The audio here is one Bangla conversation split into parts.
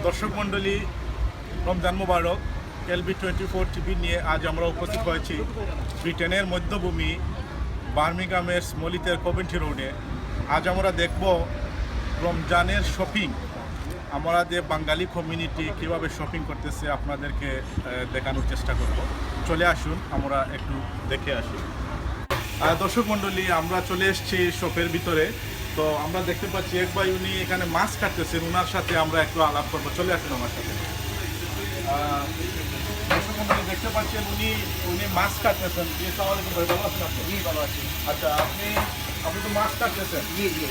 দর্শক মণ্ডলী, রমজান মোবারক। LB24 টিভি নিয়ে আজ আমরা উপস্থিত হয়েছি ব্রিটেনের মধ্যভূমি বার্মিংহামের স্মলিতের কভেন্ট্রি রোডে। আজ আমরা দেখব রমজানের শপিং। আমরা যে বাঙালি কমিউনিটি কীভাবে শপিং করতেছে আপনাদেরকে দেখানোর চেষ্টা করব। চলে আসুন, আমরা একটু দেখে আসি। দর্শক মণ্ডলী, আমরা চলে এসেছি শপের ভিতরে। তো আমরা দেখতে পাচ্ছি এক ভাই, উনি এখানে মাছ কাটতেছেন। ওনার সাথে আমরা একটু আলাপ করবো। চলে আসুন আমার সাথে। দর্শক মণ্ডলী, দেখতে পাচ্ছেন উনি মাছ কাটতেছেন। আসসালামু আলাইকুম ভাই, ভালো আছেন আপনি? জি, ভালো আছি। আচ্ছা, আপনি তো মাছ কাটতেছেন। জি জি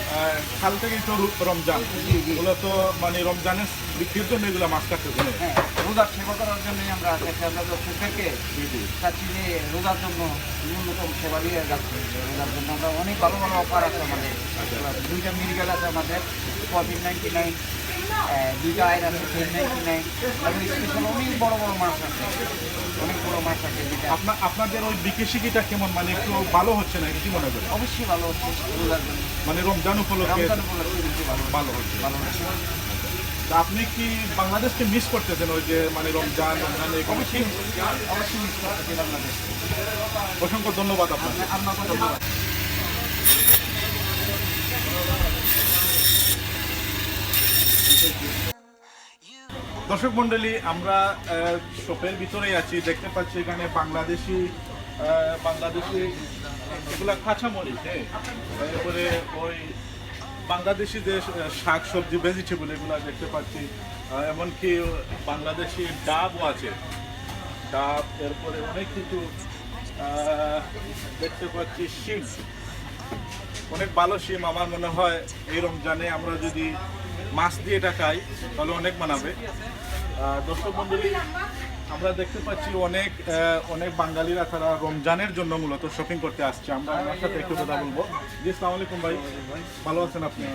কাল থেকেই তো রমজান। জি জি এগুলো তো মানে রমজানের বিক্রির জন্য এগুলো মাছ কাটতেছেন। হ্যাঁ, রোজার সেবা করার জন্য আমরা দর্শকদেরকে চাচ্ছি যে রোজার জন্য ন্যূনতম সেবা দিয়ে যাচ্ছি। রোজার জন্য আমরা অনেক ভালো ভালো অফার আছে আমাদের। দুইটা মিরগেল আছে আমাদের, 14.99, দুইটা আয়ের আছে 10.99, এবং স্পেশাল অনেক বড় বড় মাছ আছে, অনেক বড় মাছ আছে। আপনাদের ওই বিক্রি শিকিটা কেমন, মানে একটু ভালো হচ্ছে না কি মনে করেন? অবশ্যই ভালো হচ্ছে রোজার জন্য, মানে রমজান উপলক্ষে রমজান উপলক্ষে কিন্তু ভালো হচ্ছে। ভালো হচ্ছে। তা আপনি কি বাংলাদেশকে মিস করতেছেন? ওই যে মানে রমজান অবশ্যই অবশ্যই মিস করতেছি বাংলাদেশ। অসংখ্য ধন্যবাদ আপনাকে। আপনাকে ধন্যবাদ। দর্শক মণ্ডলী, আমরা শপের ভিতরেই আছি। দেখতে পাচ্ছি এখানে বাংলাদেশি এগুলা কাঁচামরিচ, হ্যাঁ, এরপরে ওই বাংলাদেশি যে শাক সবজি ভেজিটেবল এগুলা দেখতে পাচ্ছি। এমনকি বাংলাদেশি ডাবও আছে, ডাব। এরপরে অনেক কিছু দেখতে পাচ্ছি। শিম, অনেক ভালো শিম। আমার মনে হয় এই রমজানে আমরা যদি মাছ দিয়ে এটা খাই তাহলে অনেক মানাবে। দর্শক মণ্ডলী, আমরা দেখতে পাচ্ছি অনেক বাঙালিরা তারা রমজানের জন্য মূলত শপিং করতে আসছে। আমরা আমার সাথে একটু কথা বলবো। জি, আসসালামু আলাইকুম ভাই, ভালো আছেন আপনি?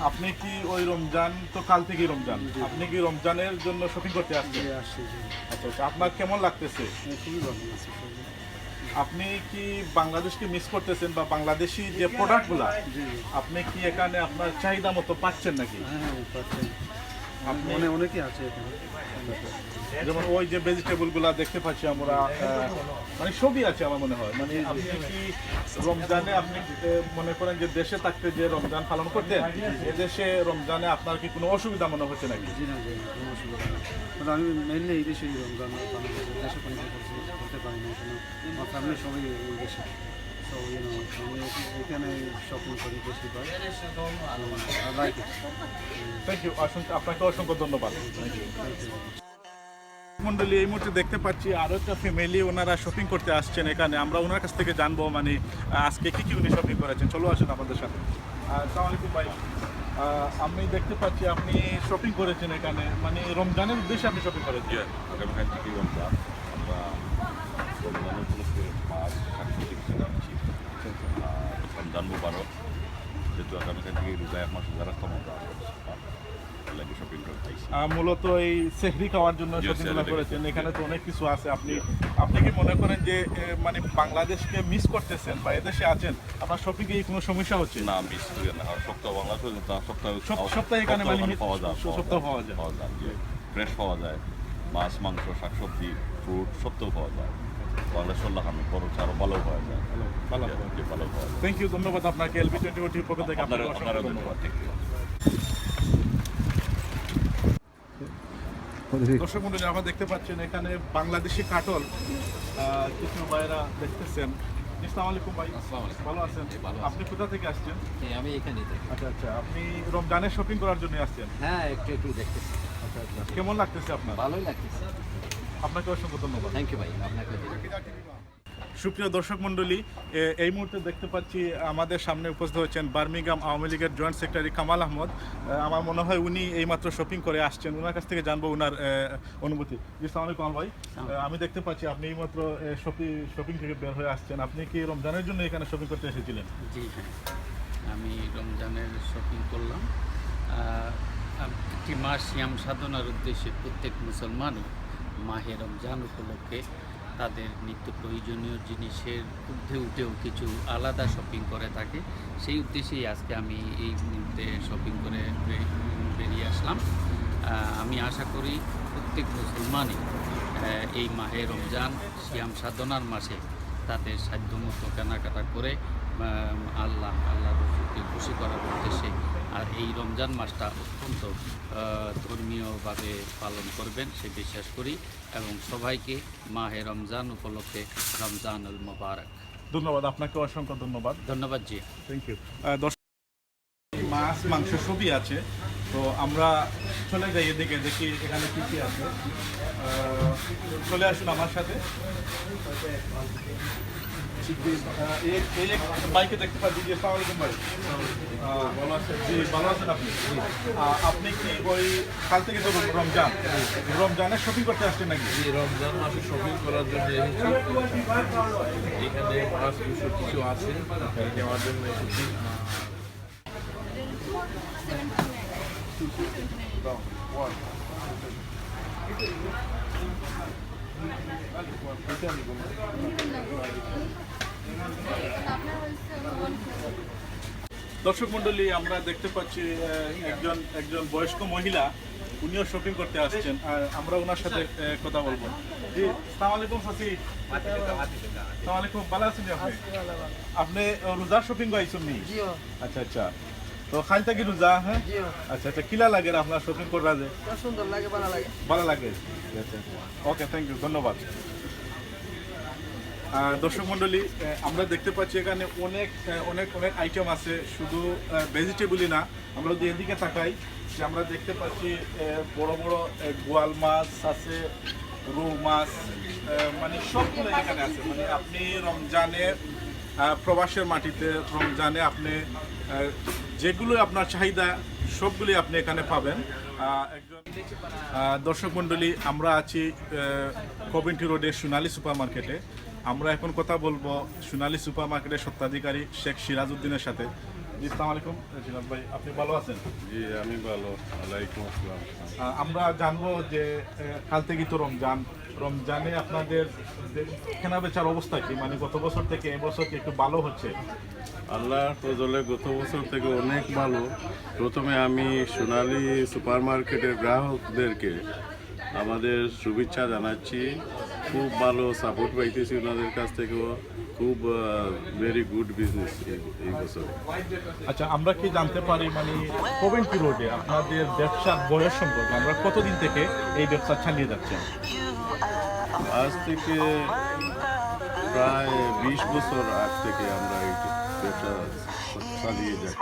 আপনি কি ওই রমজান তো কাল থেকেই রমজান, আপনি কি রমজানের জন্য শপিং করতে আসছেন? আচ্ছা আচ্ছা, আপনার কেমন লাগতেছে? আপনি কি বাংলাদেশকে মিস করতেছেন, বা বাংলাদেশি যে প্রোডাক্টগুলা আপনি কি এখানে আপনার চাহিদা মতো পাচ্ছেন নাকি? আপনি অনেকেই আছে এখানে, যেমন ওই যে ভেজিটেবল গুলা দেখতে পাচ্ছি আমরা, মানে সবই আছে আমার মনে হয়। মানে আপনি কি রমজানে আপনি মনে করেন যে দেশে থাকতে যে রমজান পালন করতেন, এদেশে রমজানে আপনার কি কোনো অসুবিধা মনে হচ্ছে নাকি? জি না, কোনো অসুবিধা নেই। আমি মেনলি এই দেশেই রমজান পালন করতে, দেশে কোনো করতে পারি না। এখানে আমার ফ্যামিলি সবাই এই দেশে। তো আমি এখানে শপিং করি বেশিরভাগ। Like it. থ্যাংক ইউ, আপনাকে অসংখ্য ধন্যবাদ। মন্ডলী, এই মুহূর্তে দেখতে পাচ্ছি আরও একটা ফ্যামিলি, ওনারা শপিং করতে আসছেন এখানে। আমরা ওনার কাছ থেকে জানবো মানে আজকে কি উনি শপিং করেছেন। চলো আসুন আমাদের সাথে। আসসালামু আলাইকুম ভাই, আমি দেখতে পাচ্ছি আপনি শপিং করেছেন এখানে, মানে রমজানের উদ্দেশ্যে আপনি শপিং করেছেন? আগামীকাল থেকে রমজান, আমরা রমজানের উপলক্ষে মাছ শাকসবজি কিনে নিচ্ছি। রমজান মোবারক, যেহেতু আগামীকাল থেকে রোজা এক মাস রোজা রাখতাম, আমরা লাগে শপিং করে পাইছি। মূলত এই সেহরি খাওয়ার জন্য শপিংগুলো করেছেন। এখানে তো অনেক কিছু আছে। আপনি কি মনে করেন যে মানে বাংলাদেশকে মিস করতেছেন, বা এদেশে আছেন, আপনার শপিংয়ে কোনো সমস্যা হচ্ছে? না, মিস করি না। সপ্তাহ বাংলাদেশ সপ্তাহে এখানে মানে পাওয়া যায়, সপ্তাহ পাওয়া যায়, ফ্রেশ পাওয়া যায়। মাছ, মাংস, শাকসবজি, ফ্রুট সপ্তাহ পাওয়া যায়। বাংলাদেশ খানো খরচ আরও ভালো পাওয়া যায়, ভালো পাওয়া যায়। থ্যাংক ইউ, ধন্যবাদ আপনাকে। LB24 পক্ষ থেকে আপনাকে অসংখ্য ধন্যবাদ। দর্শক মণ্ডলী, আমরা দেখতে পাচ্ছেন এখানে বাংলাদেশি কাটল কিছু ভাইরা দেখতেছেন। আসসালামু আলাইকুম ভাই, ভালো আছেন? আপনি কোথা থেকে আসছেন? আমি এখানেই থাকি। আচ্ছা আচ্ছা, আপনি রমজানের শপিং করার জন্য আসছেন? হ্যাঁ, একটু দেখতেছি। আচ্ছা আচ্ছা, কেমন লাগতেছে আপনার? ভালোই লাগতেছে। আপনাকে অসংখ্য ধন্যবাদ। থ্যাংক ইউ ভাই, আপনাকে। সুপ্রিয় দর্শক মণ্ডলী, এই মুহূর্তে দেখতে পাচ্ছি আমাদের সামনে উপস্থিত হয়েছেন বার্মিংহাম আওয়ামী লীগের জয়েন্ট সেক্রেটারি কামাল আহমদ। আমার মনে হয় উনি এইমাত্র শপিং করে আসছেন। ওনার কাছ থেকে জানবো ওনার অনুভূতি। জি, আসসালামু আলাইকুম কামাল ভাই, আমি দেখতে পাচ্ছি আপনি এইমাত্র শপিং থেকে বের হয়ে আসছেন। আপনি কি রমজানের জন্য এখানে শপিং করতে এসেছিলেন? জি হ্যাঁ, আমি রমজানের শপিং করলাম। একটি মাস সিয়াম সাধনার উদ্দেশ্যে প্রত্যেক মুসলমানই মাহে রমজান উপলক্ষে তাদের নিত্য প্রয়োজনীয় জিনিসের ঊর্ধ্বে উঠেও কিছু আলাদা শপিং করে থাকে। সেই উদ্দেশ্যেই আজকে আমি এই মুহূর্তে শপিং করে বেরিয়ে আসলাম। আমি আশা করি প্রত্যেক মুসলমানই এই মাহে রমজান সিয়াম সাধনার মাসে তাদের সাধ্যমতো কেনাকাটা করে আল্লাহ রসুলকে খুশি করার উদ্দেশ্যে আর এই রমজান মাসটা অত্যন্ত ধর্মীয়ভাবে পালন করবেন সে বিশ্বাস করি এবং সবাইকে মাহে রমজান উপলক্ষে রমজানুল মোবারক। ধন্যবাদ আপনাকে, অসংখ্য ধন্যবাদ। ধন্যবাদ জি। Thank you. দর্শক, মাছ মাংস সবই আছে, তো আমরা চলে যাই এদিকে, দেখি এখানে কী কী আছে। চলে আসুন আমার সাথে। एक বাইকে দেখতে পাচ্ছি যে আসসালামু আলাইকুম ভাই। ভালো আছেন? জি ভালো আছেন আপনি? আপনি কি ওই কাল থেকে তো রমজানের শপিং করতে আসছেন নাকি? রমজান মাসে শপিং করার জন্য এসেছি। এখানে মাছ কিছু আছে নেওয়ার জন্য এসেছি। দর্শক মন্ডলী, আমরা দেখতে পাচ্ছি একজন বয়স্ক মহিলা, উনিও শপিং করতে আসছেন। আর আমরা ওনার সাথে কথা বলবো। জি আসসালামু আলাইকুম চাচি। আসসালামু আলাইকুম, ভালো আছেন আপনি? আপনি রোজা শপিং আইছেন নি? আচ্ছা আচ্ছা, তো খাই থাকি রোজা? হ্যাঁ আচ্ছা আচ্ছা, কিলা লাগে আপনার শপিং করা? যে সুন্দর লাগে, ভালো লাগে। ওকে, থ্যাংক ইউ, ধন্যবাদ। দর্শক মণ্ডলী, আমরা দেখতে পাচ্ছি এখানে অনেক অনেক অনেক আইটেম আছে, শুধু ভেজিটেবলই না। আমরা যদি এদিকে তাকাই, যে আমরা দেখতে পাচ্ছি বড় বড় গোয়াল মাছ আছে, রৌ মাছ, মানে সবগুলো এখানে আছে। মানে আপনি রমজানে প্রবাসের মাটিতে রমজানে আপনি যেগুলো আপনার চাহিদা সবগুলি আপনি এখানে পাবেন। একজন দর্শক মণ্ডলী, আমরা আছি কভেন্ট্রি রোডের সোনালী সুপার মার্কেটে। আমরা এখন কথা বলবো সোনালী সুপার মার্কেটের স্বত্বাধিকারী শেখ সিরাজউদ্দিনের সাথে। জি আসসালামু আলাইকুম সিরাজ ভাই, আপনি ভালো আছেন? জি আমি ভালো, ওয়ালাইকুম আসসালাম। আমরা জানবো যে কাল থেকে তো রমজানে আপনাদের কেনা বেচার অবস্থা কি? মানে গত বছর থেকে এবছর কি একটু ভালো হচ্ছে? আল্লাহর ফজলে গত বছর থেকে অনেক ভালো। প্রথমে আমি সোনালী সুপার মার্কেটের গ্রাহকদেরকে আমাদের শুভেচ্ছা জানাচ্ছি। খুব ভালো সাপোর্ট পাইতেছি ওনাদের কাছ থেকেও। খুব ভেরি গুড বিজনেস এই বছর। আচ্ছা, আমরা কি জানতে পারি মানে কভেন্ট্রি রোডে আপনাদের ব্যবসার বয়স সম্পর্কে? আমরা কতদিন থেকে এই ব্যবসা চালিয়ে যাচ্ছেন? আজ থেকে প্রায় 20 বছর আগ থেকে আমরা এই ব্যবসা চালিয়ে যাই।